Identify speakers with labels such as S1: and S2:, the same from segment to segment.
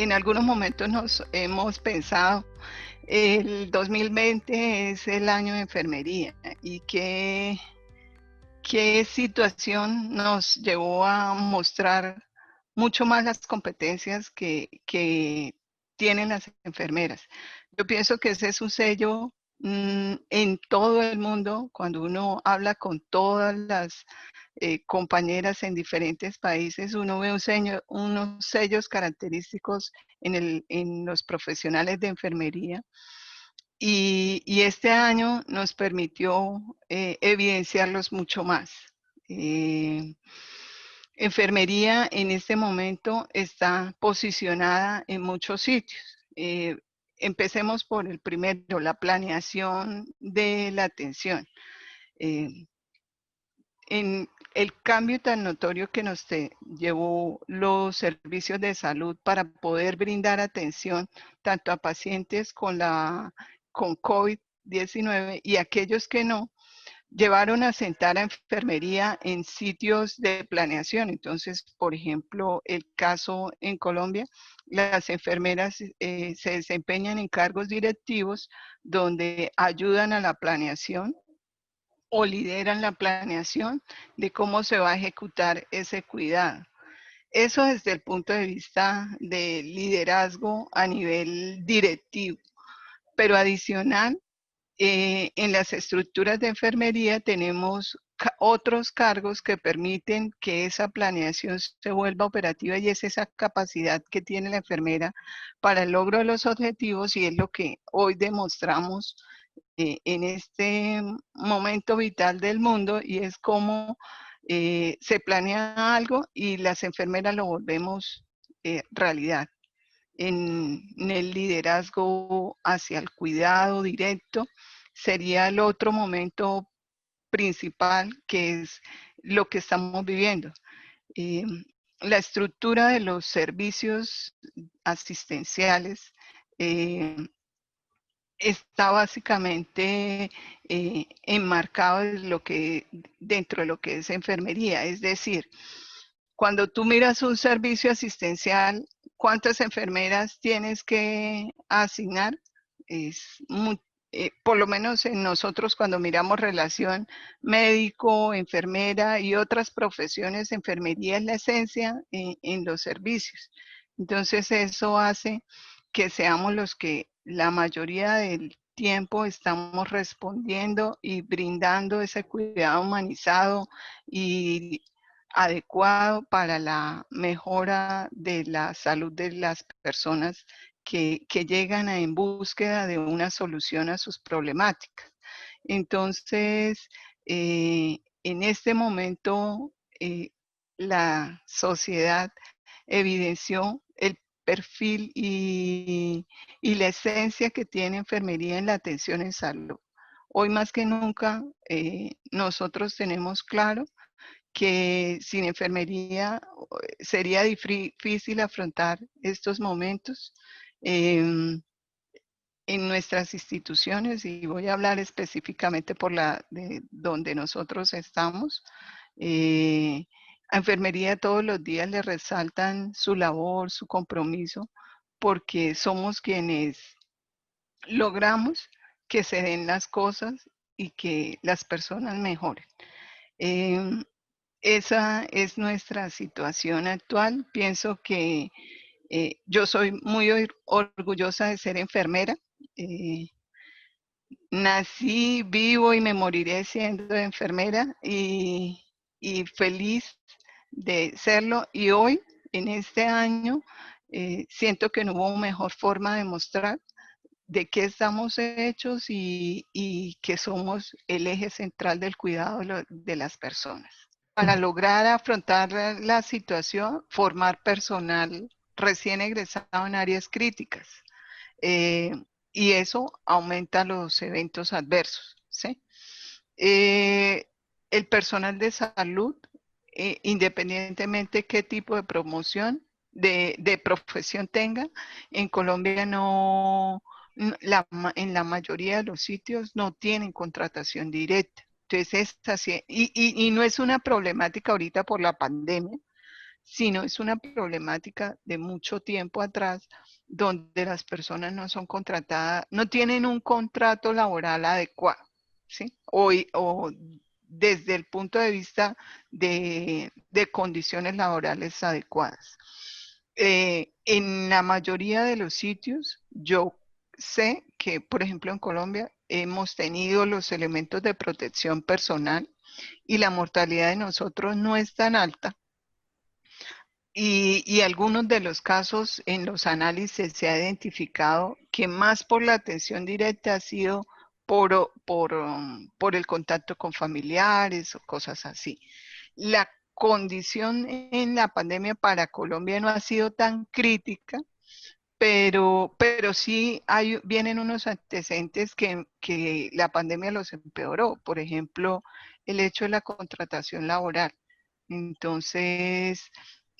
S1: en algunos momentos nos hemos pensado, el 2020 es el año de enfermería y qué situación nos llevó a mostrar mucho más las competencias que tienen las enfermeras. Yo pienso que ese es un sello en todo el mundo, cuando uno habla con todas las compañeras en diferentes países, uno ve unos sellos característicos en los profesionales de enfermería. Y este año nos permitió evidenciarlos mucho más. Eh, Enfermería en este momento está posicionada en muchos sitios. Empecemos por el primero, la planeación de la atención. Eh, en el cambio tan notorio que nos llevó los servicios de salud para poder brindar atención tanto a pacientes con COVID-19 y aquellos que no, llevaron a sentar a enfermería en sitios de planeación. Entonces, por ejemplo, el caso en Colombia, las enfermeras se desempeñan en cargos directivos donde ayudan a la planeación o lideran la planeación de cómo se va a ejecutar ese cuidado. Eso desde el punto de vista de liderazgo a nivel directivo, pero adicional, en las estructuras de enfermería tenemos otros cargos que permiten que esa planeación se vuelva operativa y es esa capacidad que tiene la enfermera para el logro de los objetivos y es lo que hoy demostramos en este momento vital del mundo y es cómo se planea algo y las enfermeras lo volvemos realidad. En el liderazgo hacia el cuidado directo sería el otro momento principal que es lo que estamos viviendo. Eh, la estructura de los servicios asistenciales está básicamente enmarcado dentro de lo que es enfermería. Es decir, cuando tú miras un servicio asistencial, ¿cuántas enfermeras tienes que asignar? Es por lo menos en nosotros cuando miramos relación médico, enfermera y otras profesiones, enfermería es la esencia en los servicios. Entonces eso hace que seamos los que la mayoría del tiempo estamos respondiendo y brindando ese cuidado humanizado y adecuado para la mejora de la salud de las personas que llegan en búsqueda de una solución a sus problemáticas. Entonces, en este momento, la sociedad evidenció el perfil y la esencia que tiene enfermería en la atención en salud. Hoy más que nunca, nosotros tenemos claro que sin enfermería sería difícil afrontar estos momentos en nuestras instituciones y voy a hablar específicamente por la de donde nosotros estamos. A enfermería todos los días le resaltan su labor, su compromiso, porque somos quienes logramos que se den las cosas y que las personas mejoren. Eh, esa es nuestra situación actual. Pienso que yo soy muy orgullosa de ser enfermera. Eh, Nací, vivo y me moriré siendo enfermera y feliz de serlo. Y hoy, en este año, siento que no hubo mejor forma de mostrar de qué estamos hechos y que somos el eje central del cuidado de las personas. Para lograr afrontar la situación, formar personal recién egresado en áreas críticas. Eh, y eso aumenta los eventos adversos, ¿sí? El personal de salud, independientemente qué tipo de promoción, de profesión tenga, en Colombia en la mayoría de los sitios no tienen contratación directa. Entonces, y no es una problemática ahorita por la pandemia, sino es una problemática de mucho tiempo atrás, donde las personas no son contratadas, no tienen un contrato laboral adecuado, ¿sí? O desde el punto de vista de condiciones laborales adecuadas. En la mayoría de los sitios, yo sé que, por ejemplo, en Colombia hemos tenido los elementos de protección personal y la mortalidad de nosotros no es tan alta. Y algunos de los casos en los análisis se ha identificado que más por la atención directa ha sido por el contacto con familiares o cosas así. La condición en la pandemia para Colombia no ha sido tan crítica, pero sí vienen unos antecedentes que la pandemia los empeoró. Por ejemplo, el hecho de la contratación laboral. Entonces,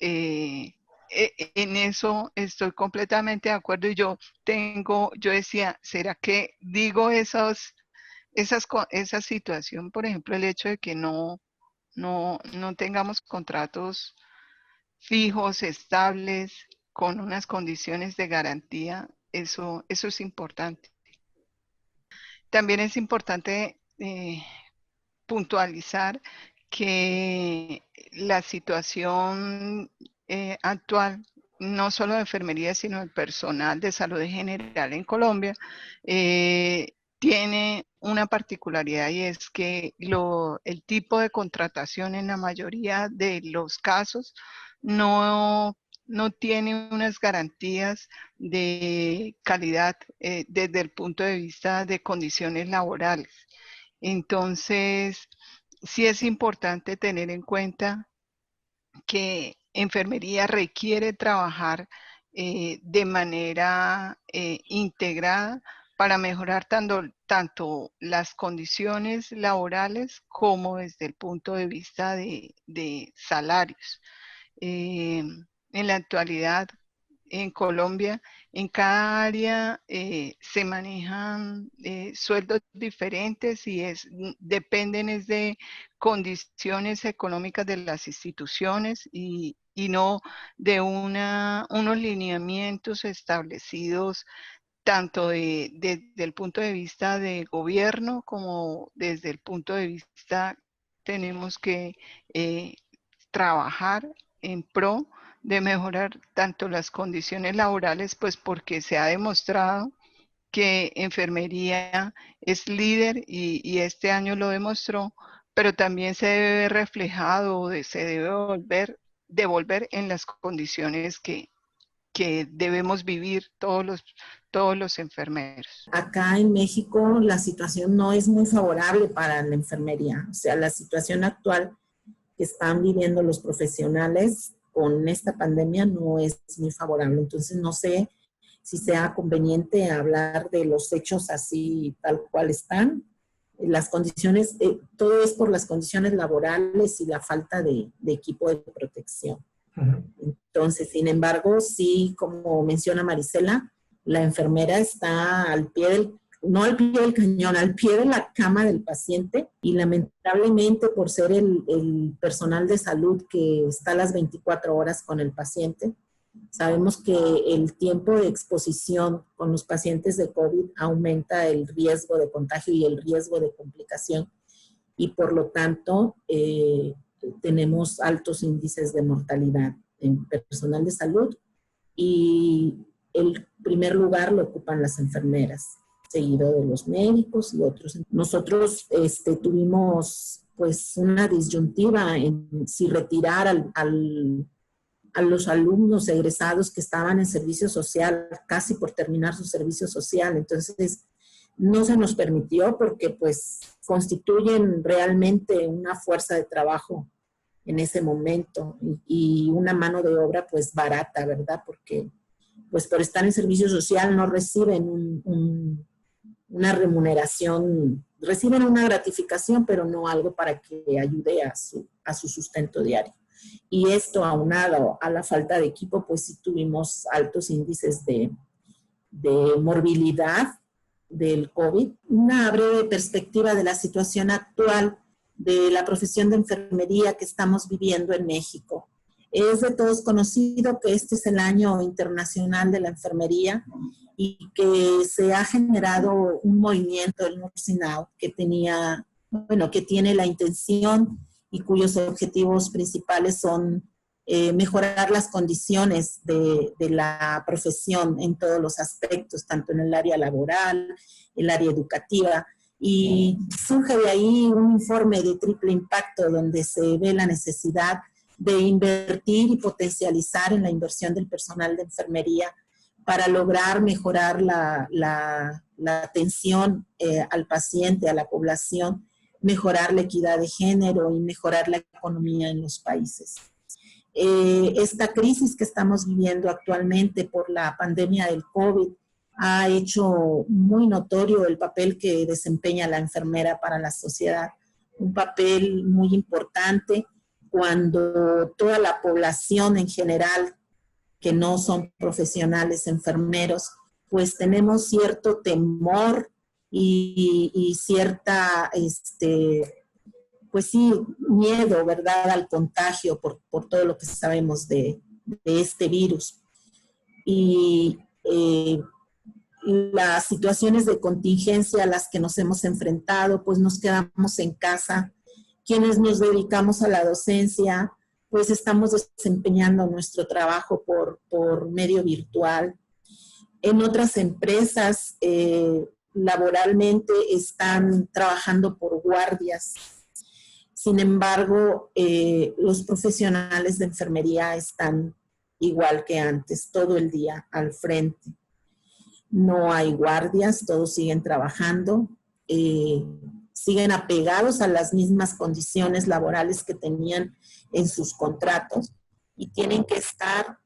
S1: en eso estoy completamente de acuerdo y yo decía, ¿será que digo esa situación? Por ejemplo, el hecho de que no tengamos contratos fijos, estables, con unas condiciones de garantía, eso es importante. También es importante puntualizar que la situación actual, no solo de enfermería, sino del personal de salud en general en Colombia, tiene una particularidad y es que el tipo de contratación en la mayoría de los casos no tiene unas garantías de calidad desde el punto de vista de condiciones laborales. Entonces, sí es importante tener en cuenta que enfermería requiere trabajar de manera integrada para mejorar tanto las condiciones laborales como desde el punto de vista de salarios. En la actualidad, en Colombia, en cada área se manejan sueldos diferentes y dependen de condiciones económicas de las instituciones y no de unos lineamientos establecidos tanto desde el punto de vista de gobierno como desde el punto de vista tenemos que trabajar en pro de mejorar tanto las condiciones laborales, pues porque se ha demostrado que enfermería es líder y este año lo demostró, pero también se debe ver reflejado, se debe devolver en las condiciones que debemos vivir todos los enfermeros.
S2: Acá en México la situación no es muy favorable para la enfermería, o sea, la situación actual que están viviendo los profesionales con esta pandemia no es muy favorable. Entonces, no sé si sea conveniente hablar de los hechos así, tal cual están. Las condiciones, todo es por las condiciones laborales y la falta de equipo de protección. Entonces, sin embargo, sí, como menciona Marisela, la enfermera está al pie del no al pie del cañón, al pie de la cama del paciente y lamentablemente por ser el personal de salud que está a las 24 horas con el paciente, sabemos que el tiempo de exposición con los pacientes de COVID aumenta el riesgo de contagio y el riesgo de complicación y por lo tanto tenemos altos índices de mortalidad en personal de salud y el primer lugar lo ocupan las enfermeras, seguido de los médicos y otros. Nosotros tuvimos pues una disyuntiva en si retirar a los alumnos egresados que estaban en servicio social, casi por terminar su servicio social. Entonces, no se nos permitió porque pues constituyen realmente una fuerza de trabajo en ese momento y una mano de obra pues barata, ¿verdad? Porque pues por estar en servicio social no reciben una remuneración, reciben una gratificación, pero no algo para que ayude a su sustento diario. Y esto aunado a la falta de equipo, pues sí tuvimos altos índices de morbilidad del COVID. Una breve perspectiva de la situación actual de la profesión de enfermería que estamos viviendo en México. Es de todos conocido que este es el Año Internacional de la Enfermería y que se ha generado un movimiento, el Nursing Out, que tiene la intención y cuyos objetivos principales son mejorar las condiciones de la profesión en todos los aspectos, tanto en el área laboral, el área educativa. Y surge de ahí un informe de triple impacto donde se ve la necesidad de invertir y potencializar en la inversión del personal de enfermería para lograr mejorar la atención al paciente, a la población, mejorar la equidad de género y mejorar la economía en los países. Esta crisis que estamos viviendo actualmente por la pandemia del COVID ha hecho muy notorio el papel que desempeña la enfermera para la sociedad, un papel muy importante cuando toda la población en general, que no son profesionales enfermeros, pues tenemos cierto temor y cierta, pues sí, miedo, ¿verdad?, al contagio por todo lo que sabemos de este virus. Y las situaciones de contingencia a las que nos hemos enfrentado, pues nos quedamos en casa. Quienes nos dedicamos a la docencia, pues estamos desempeñando nuestro trabajo por medio virtual. En otras empresas, laboralmente están trabajando por guardias. Sin embargo, los profesionales de enfermería están igual que antes, todo el día al frente. No hay guardias, todos siguen trabajando, siguen apegados a las mismas condiciones laborales que tenían en sus contratos y tienen que estar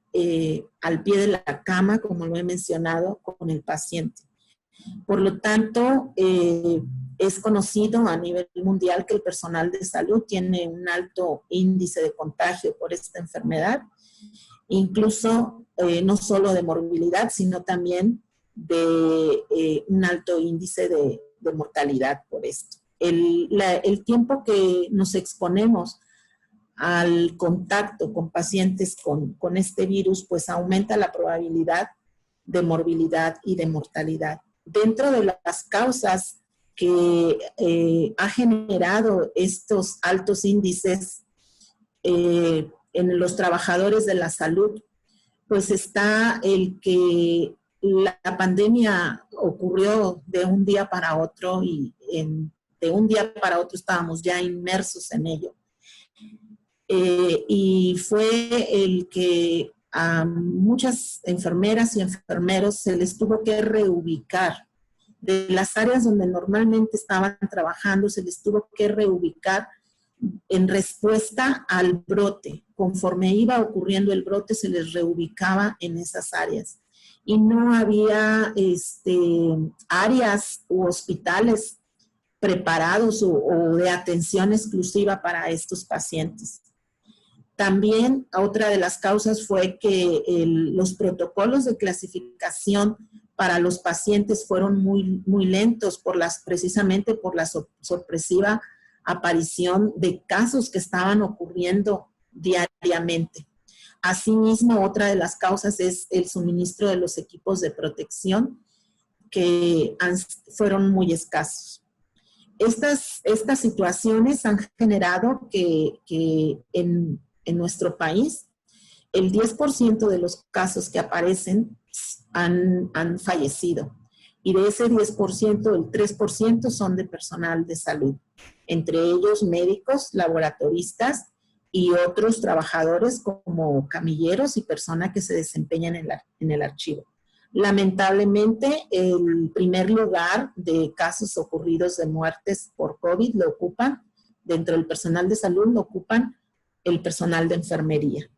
S2: al pie de la cama, como lo he mencionado, con el paciente. Por lo tanto, es conocido a nivel mundial que el personal de salud tiene un alto índice de contagio por esta enfermedad, incluso no solo de morbilidad, sino también de un alto índice de mortalidad por esto. El tiempo que nos exponemos al contacto con pacientes con este virus, pues aumenta la probabilidad de morbilidad y de mortalidad. Dentro de las causas que ha generado estos altos índices en los trabajadores de la salud, pues está el que la pandemia ocurrió de un día para otro y de un día para otro estábamos ya inmersos en ello. Y fue el que a muchas enfermeras y enfermeros se les tuvo que reubicar. De las áreas donde normalmente estaban trabajando, se les tuvo que reubicar en respuesta al brote. Conforme iba ocurriendo el brote, se les reubicaba en esas áreas. Y no había áreas u hospitales preparados o de atención exclusiva para estos pacientes. También otra de las causas fue que los protocolos de clasificación para los pacientes fueron muy lentos precisamente por la sorpresiva aparición de casos que estaban ocurriendo diariamente. Asimismo, otra de las causas es el suministro de los equipos de protección que fueron muy escasos. Estas situaciones han generado que en nuestro país el 10% de los casos que aparecen han fallecido. Y de ese 10%, el 3% son de personal de salud, entre ellos médicos, laboratoristas y otros trabajadores como camilleros y personas que se desempeñan en el archivo. Lamentablemente, el primer lugar de casos ocurridos de muertes por COVID lo ocupan, dentro del personal de salud lo ocupan el personal de enfermería.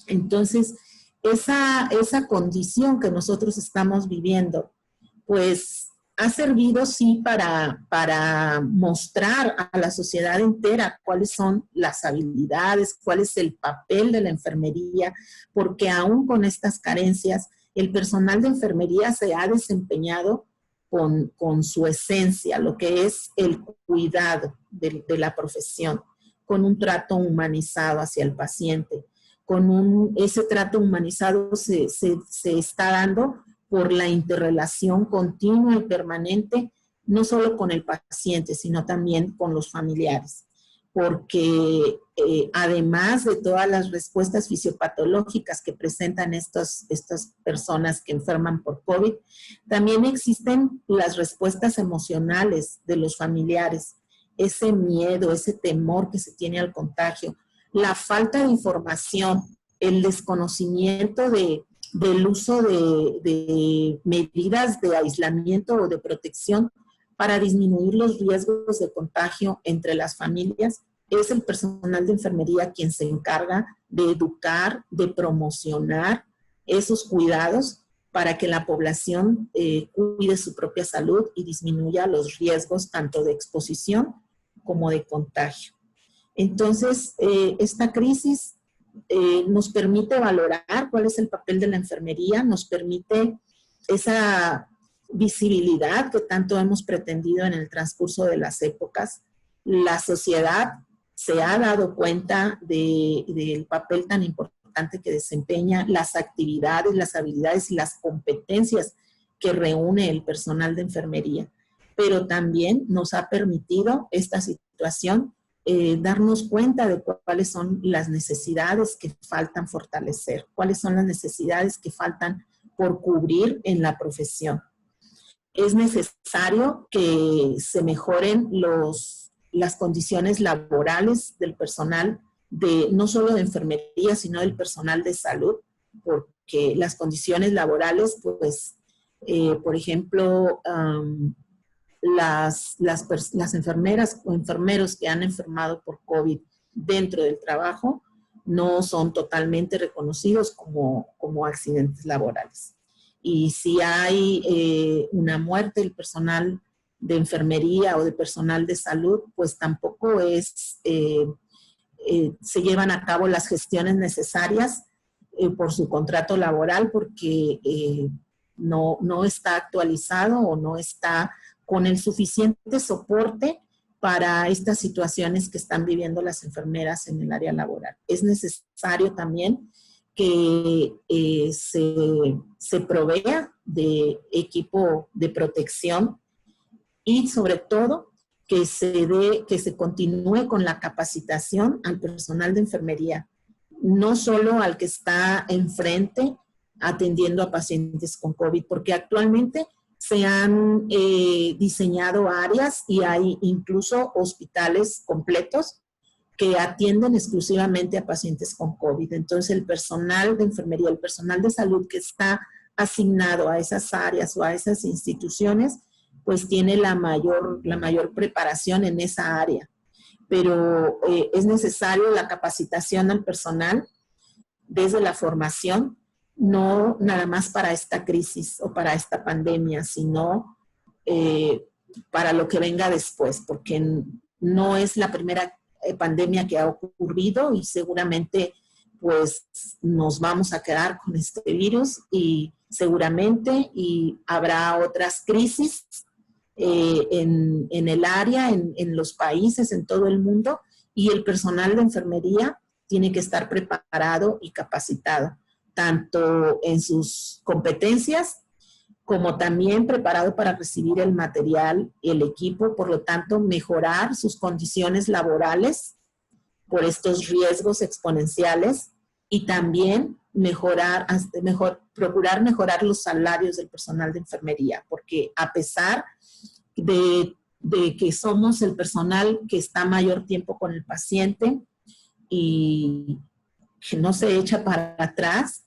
S2: Entonces, esa condición que nosotros estamos viviendo, pues ha servido sí para mostrar a la sociedad entera cuáles son las habilidades, cuál es el papel de la enfermería, porque aún con estas carencias, el personal de enfermería se ha desempeñado con su esencia, lo que es el cuidado de la profesión, con un trato humanizado hacia el paciente, ese trato humanizado se está dando por la interrelación continua y permanente, no solo con el paciente, sino también con los familiares. Porque además de todas las respuestas fisiopatológicas que presentan estas personas que enferman por COVID, también existen las respuestas emocionales de los familiares, ese miedo, ese temor que se tiene al contagio, la falta de información, el desconocimiento del uso de medidas de aislamiento o de protección para disminuir los riesgos de contagio entre las familias. Es el personal de enfermería quien se encarga de educar, de promocionar esos cuidados para que la población cuide su propia salud y disminuya los riesgos tanto de exposición como de contagio. Entonces, esta crisis nos permite valorar cuál es el papel de la enfermería, nos permite esa visibilidad que tanto hemos pretendido en el transcurso de las épocas. La sociedad se ha dado cuenta del papel tan importante que desempeña, las actividades, las habilidades y las competencias que reúne el personal de enfermería. Pero también nos ha permitido esta situación darnos cuenta de cuáles son las necesidades que faltan fortalecer, cuáles son las necesidades que faltan por cubrir en la profesión. Es necesario que se mejoren las condiciones laborales del personal, no solo de enfermería, sino del personal de salud, porque las condiciones laborales, pues, por ejemplo, las enfermeras o enfermeros que han enfermado por COVID dentro del trabajo no son totalmente reconocidos como accidentes laborales. Y si hay una muerte del personal de enfermería o de personal de salud, pues tampoco se llevan a cabo las gestiones necesarias por su contrato laboral porque no está actualizado o no está con el suficiente soporte para estas situaciones que están viviendo las enfermeras en el área laboral. Es necesario también que se provea de equipo de protección y sobre todo que se continúe con la capacitación al personal de enfermería, no solo al que está enfrente atendiendo a pacientes con COVID, porque actualmente se han diseñado áreas y hay incluso hospitales completos que atienden exclusivamente a pacientes con COVID. Entonces, el personal de enfermería, el personal de salud que está asignado a esas áreas o a esas instituciones, pues tiene la mayor preparación en esa área. Pero es necesario la capacitación al personal desde la formación, no nada más para esta crisis o para esta pandemia, sino para lo que venga después, porque no es la primera pandemia que ha ocurrido y seguramente pues nos vamos a quedar con este virus y seguramente habrá otras crisis en el área, en los países, en todo el mundo, y el personal de enfermería tiene que estar preparado y capacitado, tanto en sus competencias como también preparado para recibir el material, el equipo, por lo tanto, mejorar sus condiciones laborales por estos riesgos exponenciales y también procurar mejorar los salarios del personal de enfermería, porque a pesar de que somos el personal que está mayor tiempo con el paciente y que no se echa para atrás,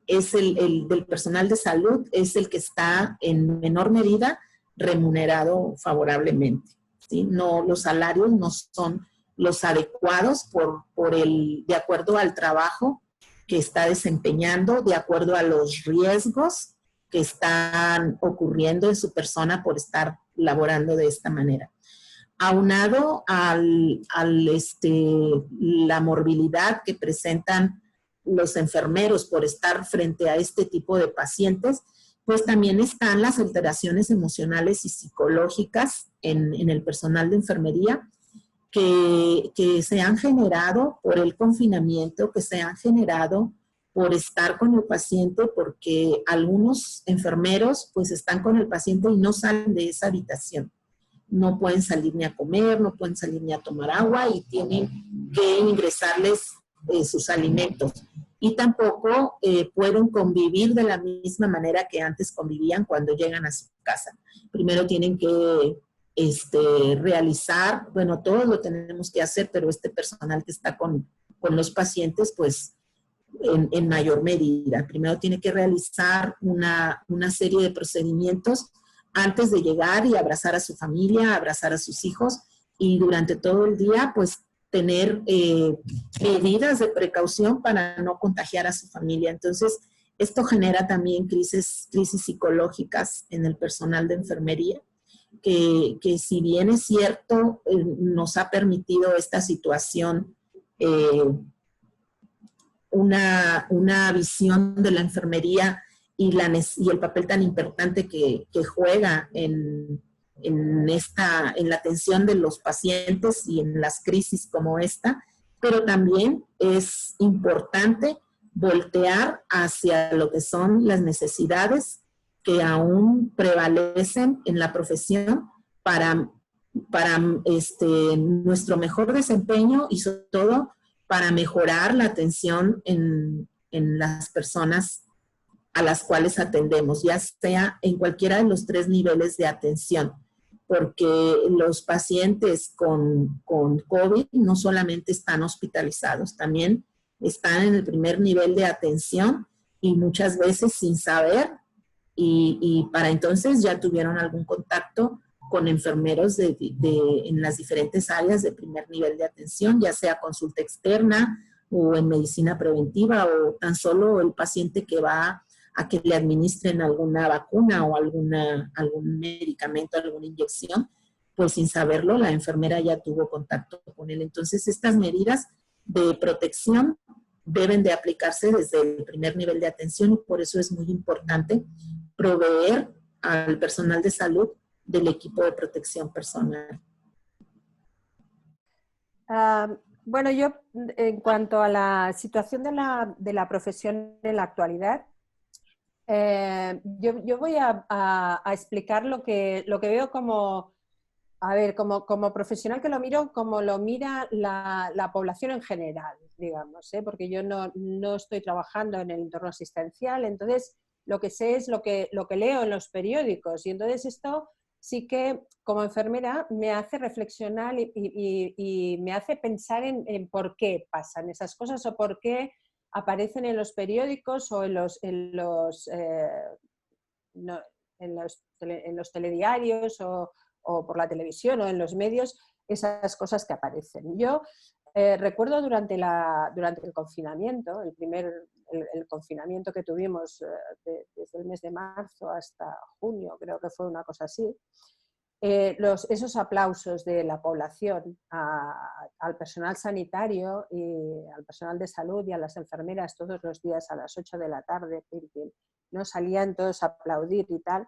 S2: es el del personal de salud, es el que está en menor medida remunerado favorablemente, ¿sí? No, los salarios no son los adecuados de acuerdo al trabajo que está desempeñando, de acuerdo a los riesgos que están ocurriendo en su persona por estar laborando de esta manera. Aunado la morbilidad que presentan los enfermeros por estar frente a este tipo de pacientes, pues también están las alteraciones emocionales y psicológicas en el personal de enfermería que se han generado por el confinamiento, que se han generado por estar con el paciente, porque algunos enfermeros pues están con el paciente y no salen de esa habitación. No pueden salir ni a comer, no pueden salir ni a tomar agua y tienen que ingresarles sus alimentos. Y tampoco pueden convivir de la misma manera que antes convivían cuando llegan a su casa. Primero tienen que realizar, bueno, todos lo tenemos que hacer, pero este personal que está con los pacientes, pues en mayor medida. Primero tiene que realizar una serie de procedimientos antes de llegar y abrazar a su familia, abrazar a sus hijos, y durante todo el día, pues, tener medidas de precaución para no contagiar a su familia. Entonces, esto genera también crisis psicológicas en el personal de enfermería, que si bien es cierto, nos ha permitido esta situación una visión de la enfermería y el papel tan importante que juega en la atención de los pacientes y en las crisis como esta, pero también es importante voltear hacia lo que son las necesidades que aún prevalecen en la profesión para nuestro mejor desempeño y sobre todo para mejorar la atención en las personas a las cuales atendemos, ya sea en cualquiera de los 3 niveles de atención, porque los pacientes con COVID no solamente están hospitalizados, también están en el primer nivel de atención y muchas veces sin saber, y para entonces ya tuvieron algún contacto con enfermeros en las diferentes áreas de primer nivel de atención, ya sea consulta externa o en medicina preventiva, o tan solo el paciente que va a que le administren alguna vacuna o algún medicamento, alguna inyección, pues sin saberlo la enfermera ya tuvo contacto con él. Entonces, estas medidas de protección deben de aplicarse desde el primer nivel de atención, y por eso es muy importante proveer al personal de salud del equipo de protección personal.
S3: Bueno, yo en cuanto a la situación de la profesión en la actualidad, yo voy a explicar lo que veo como, a ver, como profesional, que lo miro como lo mira la población en general, digamos, porque yo no estoy trabajando en el entorno asistencial, entonces lo que sé es lo que leo en los periódicos, y entonces esto sí que como enfermera me hace reflexionar y me hace pensar en por qué pasan esas cosas o por qué aparecen en los periódicos o en los telediarios o por la televisión o en los medios, esas cosas que aparecen. Yo recuerdo durante el confinamiento, el confinamiento que tuvimos desde el mes de marzo hasta junio, creo que fue una cosa así, esos aplausos de la población al personal sanitario y al personal de salud y a las enfermeras todos los días a las 8 de la tarde, ¿no? Salían todos a aplaudir y tal.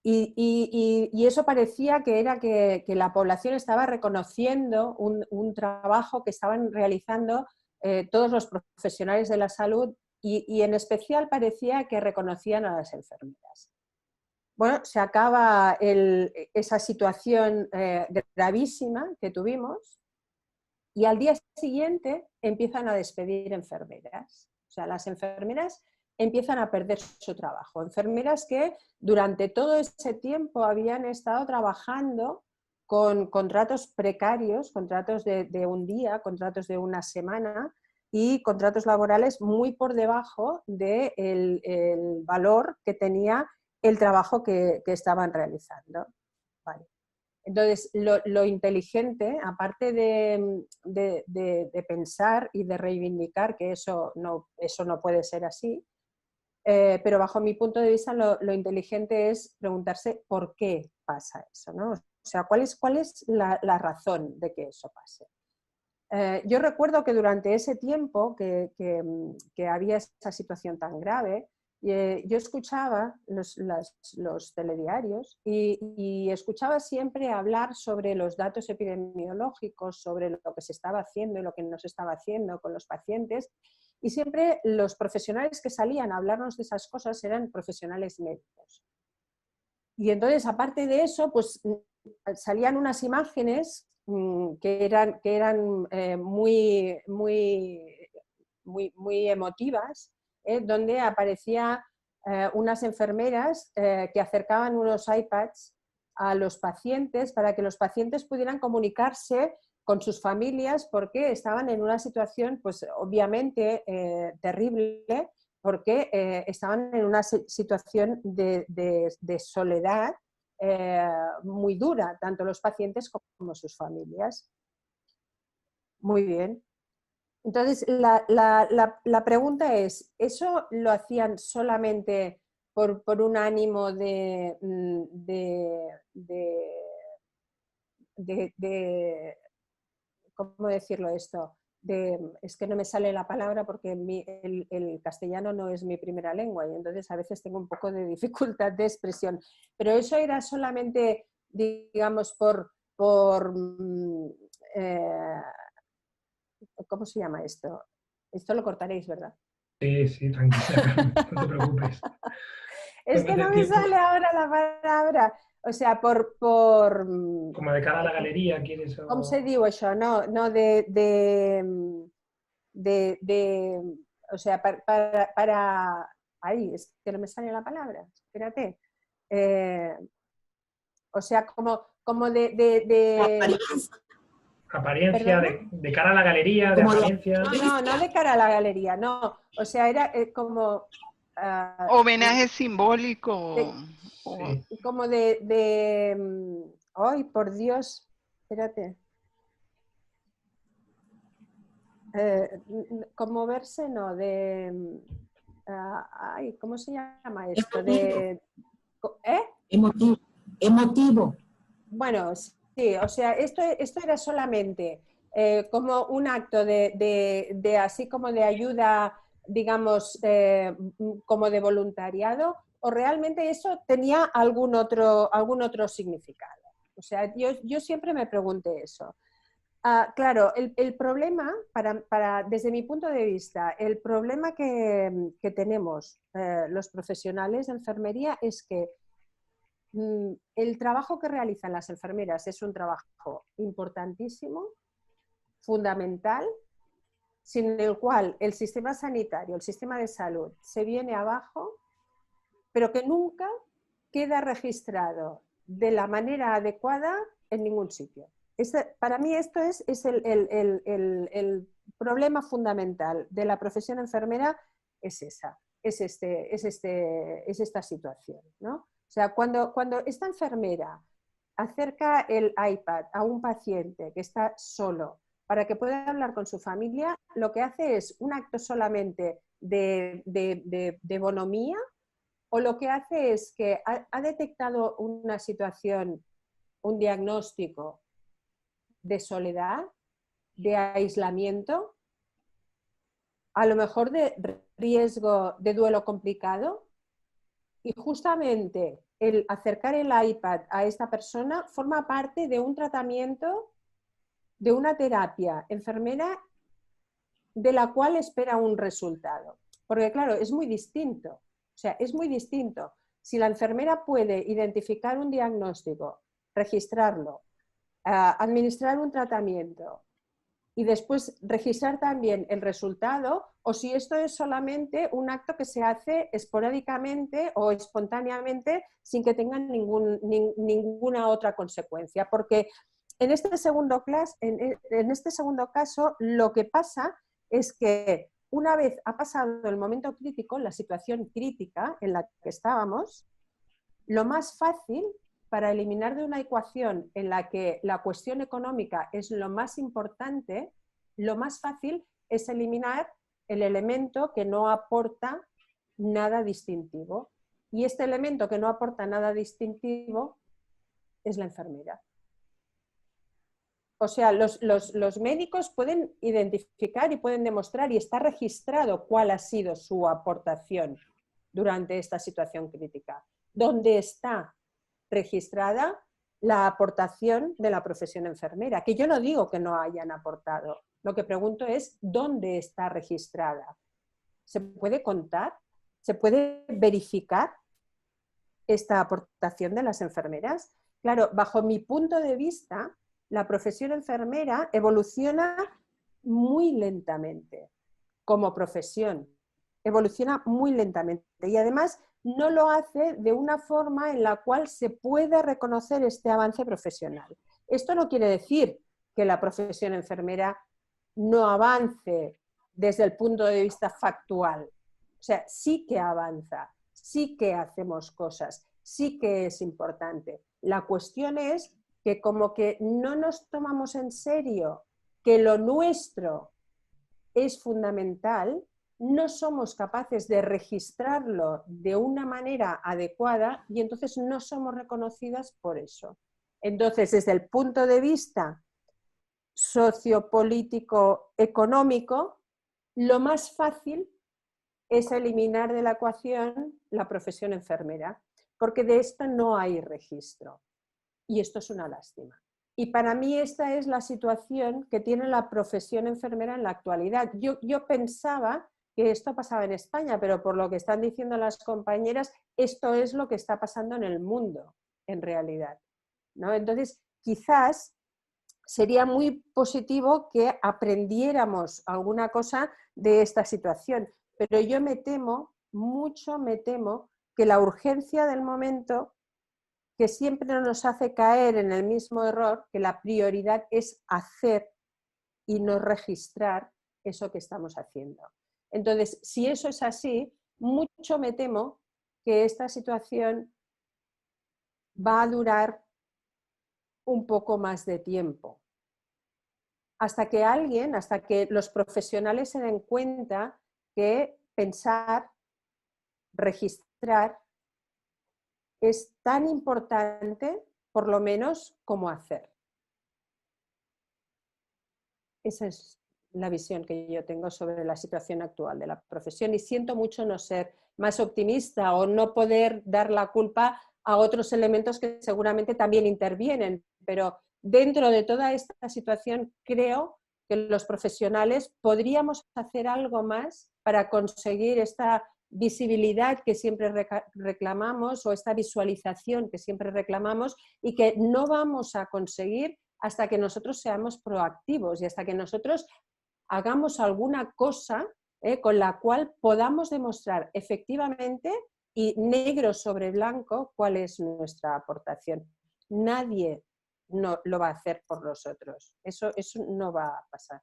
S3: Y eso parecía que era que la población estaba reconociendo un trabajo que estaban realizando todos los profesionales de la salud, y en especial parecía que reconocían a las enfermeras. Bueno, se acaba esa situación gravísima que tuvimos, y al día siguiente empiezan a despedir enfermeras. O sea, las enfermeras empiezan a perder su trabajo. Enfermeras que durante todo ese tiempo habían estado trabajando con contratos precarios, contratos de un día, contratos de una semana y contratos laborales muy por debajo del valor que tenía el trabajo que estaban realizando. Vale. Entonces, lo inteligente, aparte de pensar y de reivindicar que eso no puede ser así, pero bajo mi punto de vista lo inteligente es preguntarse por qué pasa eso, ¿no? O sea, ¿cuál es la razón de que eso pase? Yo recuerdo que durante ese tiempo que había esa situación tan grave, yo escuchaba los telediarios y escuchaba siempre hablar sobre los datos epidemiológicos, sobre lo que se estaba haciendo y lo que no se estaba haciendo con los pacientes, y siempre los profesionales que salían a hablarnos de esas cosas eran profesionales médicos. Y entonces, aparte de eso, pues salían unas imágenes que eran muy emotivas, donde aparecía unas enfermeras que acercaban unos iPads a los pacientes para que los pacientes pudieran comunicarse con sus familias, porque estaban en una situación, pues obviamente terrible, porque estaban en una situación de soledad muy dura, tanto los pacientes como sus familias. Muy bien. Entonces, la pregunta es, ¿eso lo hacían solamente por un ánimo ¿cómo decirlo esto? Es que no me sale la palabra porque el castellano no es mi primera lengua y entonces a veces tengo un poco de dificultad de expresión. Pero eso era solamente, digamos, ¿cómo se llama esto? Esto lo cortaréis, ¿verdad?
S4: Sí, tranquila, no te preocupes.
S3: Es que no me sale ahora la palabra. O sea,
S4: Como de cara a la galería, ¿quieres?
S3: ¿cómo se diu això? No, o sea, Ay, es que no me sale la palabra, espérate. O sea, como de
S4: apariencia, de cara a la galería, de apariencia.
S3: No de cara a la galería, no. O sea, era como...
S1: homenaje simbólico.
S4: Sí.
S1: O...
S3: Como ay, por Dios, espérate. Conmoverse, no, ay, ¿cómo se llama esto?
S2: Emotivo.
S3: Bueno, sí, o sea, esto era solamente como un acto de así como de ayuda, digamos, como de voluntariado, o realmente eso tenía algún otro significado. O sea, yo siempre me pregunté eso. Claro, el problema, desde mi punto de vista, el problema que tenemos los profesionales de enfermería es que el trabajo que realizan las enfermeras es un trabajo importantísimo, fundamental, sin el cual el sistema sanitario, el sistema de salud se viene abajo, pero que nunca queda registrado de la manera adecuada en ningún sitio. Para mí esto es el problema fundamental de la profesión enfermera, es esta situación, ¿no? O sea, cuando esta enfermera acerca el iPad a un paciente que está solo para que pueda hablar con su familia, lo que hace es un acto solamente de bonomía, o lo que hace es que ha detectado una situación, un diagnóstico de soledad, de aislamiento, a lo mejor de riesgo de duelo complicado, y justamente el acercar el iPad a esta persona forma parte de un tratamiento, de una terapia enfermera de la cual espera un resultado. Porque claro, es muy distinto. O sea, es muy distinto. Si la enfermera puede identificar un diagnóstico, registrarlo, administrar un tratamiento y después registrar también el resultado, o si esto es solamente un acto que se hace esporádicamente o espontáneamente sin que tenga ninguna otra consecuencia. Porque en este segundo caso lo que pasa es que una vez ha pasado el momento crítico, la situación crítica en la que estábamos, lo más fácil para eliminar de una ecuación en la que la cuestión económica es lo más importante, lo más fácil es eliminar el elemento que no aporta nada distintivo. Y este elemento que no aporta nada distintivo es la enfermera. O sea, los médicos pueden identificar y pueden demostrar, y está registrado cuál ha sido su aportación durante esta situación crítica? ¿Dónde está registrada la aportación de la profesión enfermera? Que yo no digo que no hayan aportado. Lo que pregunto es, ¿dónde está registrada? ¿Se puede contar? ¿Se puede verificar esta aportación de las enfermeras? Claro, bajo mi punto de vista, la profesión enfermera evoluciona muy lentamente como profesión. Evoluciona muy lentamente y además no lo hace de una forma en la cual se pueda reconocer este avance profesional. Esto no quiere decir que la profesión enfermera no avance desde el punto de vista factual. O sea, sí que avanza, sí que hacemos cosas, sí que es importante. La cuestión es que como que no nos tomamos en serio que lo nuestro es fundamental, no somos capaces de registrarlo de una manera adecuada y entonces no somos reconocidas por eso. Entonces, desde el punto de vista sociopolítico económico, lo más fácil es eliminar de la ecuación la profesión enfermera, porque de esto no hay registro. Y esto es una lástima. Y para mí esta es la situación que tiene la profesión enfermera en la actualidad. Yo pensaba que esto pasaba en España, pero por lo que están diciendo las compañeras, esto es lo que está pasando en el mundo, en realidad, ¿no? Entonces, quizás sería muy positivo que aprendiéramos alguna cosa de esta situación, pero yo me temo, mucho me temo, que la urgencia del momento, que siempre nos hace caer en el mismo error, que la prioridad es hacer y no registrar eso que estamos haciendo. Entonces, si eso es así, mucho me temo que esta situación va a durar un poco más de tiempo. Hasta que los profesionales se den cuenta que pensar, registrar, es tan importante, por lo menos, como hacer. Esa es la visión que yo tengo sobre la situación actual de la profesión y siento mucho no ser más optimista o no poder dar la culpa a otros elementos que seguramente también intervienen, pero dentro de toda esta situación creo que los profesionales podríamos hacer algo más para conseguir esta visibilidad que siempre reclamamos o esta visualización que siempre reclamamos y que no vamos a conseguir hasta que nosotros seamos proactivos y hasta que nosotros hagamos alguna cosa con la cual podamos demostrar efectivamente y negro sobre blanco cuál es nuestra aportación. Nadie no lo va a hacer por nosotros. Eso no va a pasar.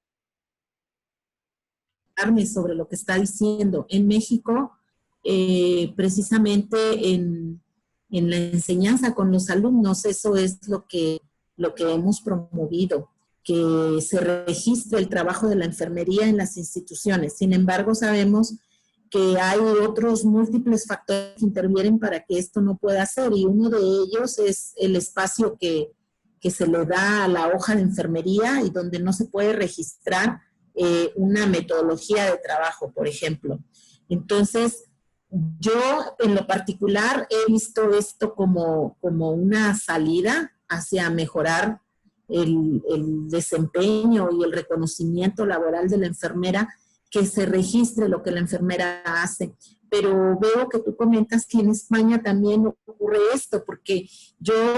S2: Sobre lo que está diciendo. En México, precisamente en la enseñanza con los alumnos, eso es lo que hemos promovido, que se registre el trabajo de la enfermería en las instituciones. Sin embargo, sabemos que hay otros múltiples factores que intervienen para que esto no pueda ser, y uno de ellos es el espacio que se le da a la hoja de enfermería y donde no se puede registrar una metodología de trabajo, por ejemplo. Entonces, yo en lo particular he visto esto como una salida hacia mejorar el desempeño y el reconocimiento laboral de la enfermera, que se registre lo que la enfermera hace. Pero veo que tú comentas que en España también ocurre esto, porque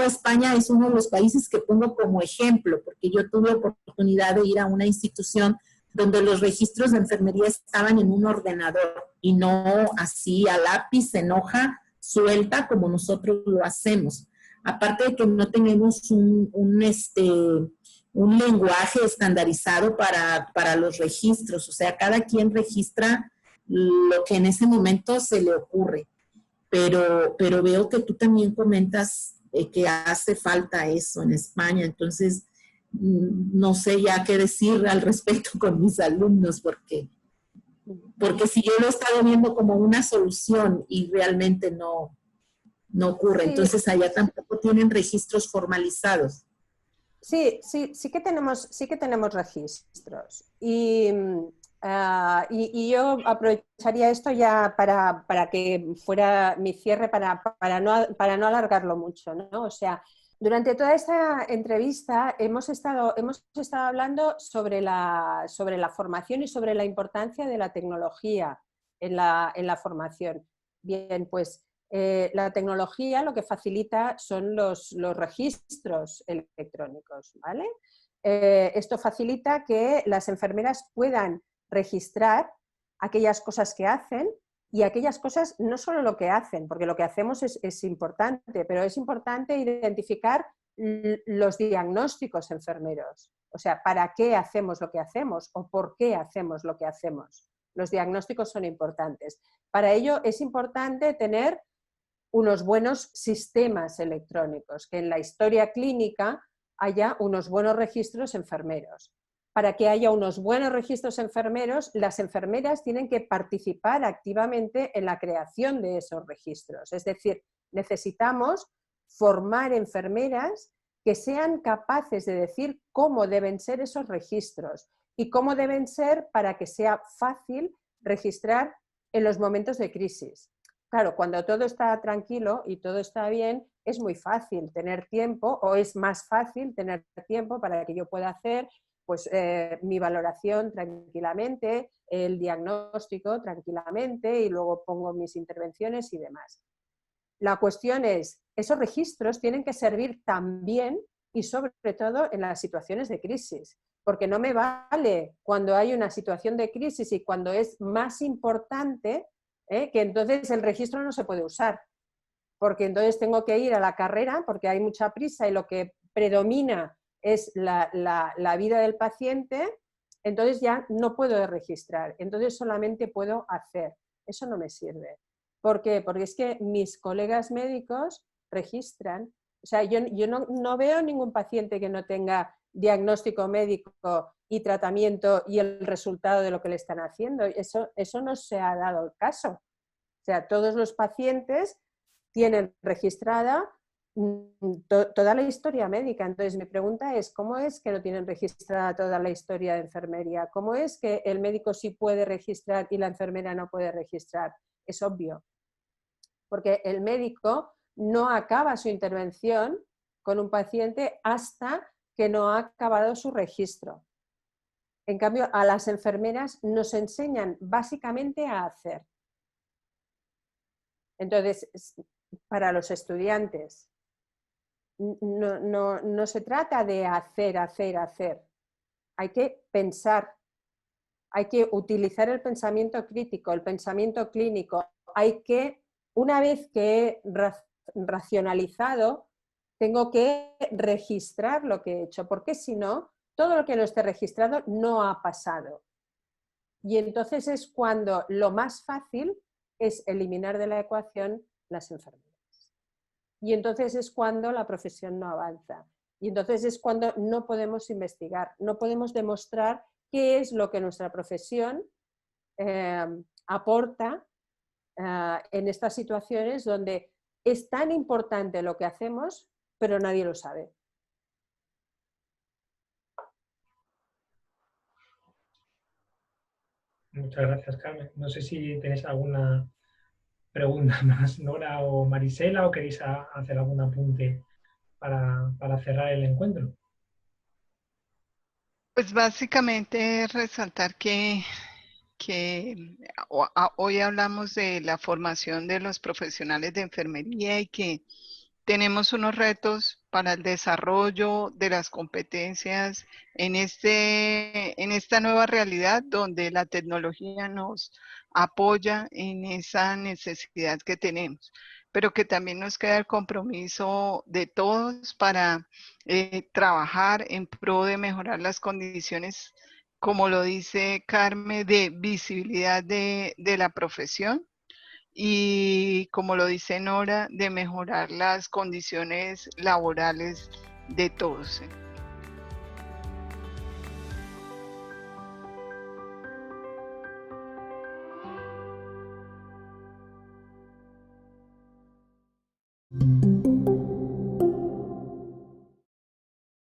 S2: España es uno de los países que pongo como ejemplo, porque yo tuve oportunidad de ir a una institución donde los registros de enfermería estaban en un ordenador y no así a lápiz, en hoja suelta como nosotros lo hacemos. Aparte de que no tenemos un lenguaje estandarizado para los registros, o sea, cada quien registra lo que en ese momento se le ocurre. Pero veo que tú también comentas que hace falta eso en España, entonces no sé ya qué decir al respecto con mis alumnos, porque si yo lo he estado viendo como una solución y realmente no ocurre, sí. Entonces allá tampoco tienen registros formalizados.
S3: Sí que tenemos registros y Y yo aprovecharía esto ya para que fuera mi cierre, para no alargarlo mucho, ¿no? O sea, durante toda esta entrevista hemos estado hablando sobre la formación y sobre la importancia de la tecnología en la formación. Bien, pues la tecnología lo que facilita son los registros electrónicos, ¿vale? Esto facilita que las enfermeras puedan registrar aquellas cosas que hacen y aquellas cosas, no solo lo que hacen, porque lo que hacemos es importante, pero es importante identificar los diagnósticos enfermeros. O sea, ¿para qué hacemos lo que hacemos o por qué hacemos lo que hacemos? Los diagnósticos son importantes. Para ello es importante tener unos buenos sistemas electrónicos, que en la historia clínica haya unos buenos registros enfermeros. Para que haya unos buenos registros enfermeros, las enfermeras tienen que participar activamente en la creación de esos registros. Es decir, necesitamos formar enfermeras que sean capaces de decir cómo deben ser esos registros y cómo deben ser para que sea fácil registrar en los momentos de crisis. Claro, cuando todo está tranquilo y todo está bien, es muy fácil tener tiempo, o es más fácil tener tiempo para que yo pueda hacer pues, mi valoración tranquilamente, el diagnóstico tranquilamente y luego pongo mis intervenciones y demás. La cuestión es, esos registros tienen que servir también y sobre todo en las situaciones de crisis, porque no me vale cuando hay una situación de crisis y cuando es más importante, que entonces el registro no se puede usar, porque entonces tengo que ir a la carrera porque hay mucha prisa y lo que predomina es la vida del paciente, entonces ya no puedo registrar, entonces solamente puedo hacer. Eso no me sirve. ¿Por qué? Porque es que mis colegas médicos registran. O sea, yo no veo ningún paciente que no tenga diagnóstico médico y tratamiento y el resultado de lo que le están haciendo. Eso no se ha dado el caso. O sea, todos los pacientes tienen registrada toda la historia médica. Entonces mi pregunta es, ¿cómo es que no tienen registrada toda la historia de enfermería? ¿Cómo es que el médico sí puede registrar y la enfermera no puede registrar? Es obvio, porque el médico no acaba su intervención con un paciente hasta que no ha acabado su registro. En cambio, a las enfermeras nos enseñan básicamente a hacer. Entonces, para los estudiantes, no se trata de hacer. Hay que pensar, hay que utilizar el pensamiento crítico, el pensamiento clínico. Hay que, una vez que he racionalizado, tengo que registrar lo que he hecho, porque si no, todo lo que no esté registrado no ha pasado. Y entonces es cuando lo más fácil es eliminar de la ecuación las enfermedades. Y entonces es cuando la profesión no avanza. Y entonces es cuando no podemos investigar, no podemos demostrar qué es lo que nuestra profesión aporta en estas situaciones donde es tan importante lo que hacemos, pero nadie lo sabe.
S4: Muchas gracias, Carmen. No sé si tenéis alguna pregunta más, Nora o Marisela, o queréis hacer algún apunte para cerrar el encuentro.
S1: Pues básicamente resaltar que hoy hablamos de la formación de los profesionales de enfermería y que tenemos unos retos para el desarrollo de las competencias en esta nueva realidad donde la tecnología nos apoya en esa necesidad que tenemos, pero que también nos queda el compromiso de todos para trabajar en pro de mejorar las condiciones, como lo dice Carmen, de visibilidad de la profesión y, como lo dice Nora, de mejorar las condiciones laborales de todos.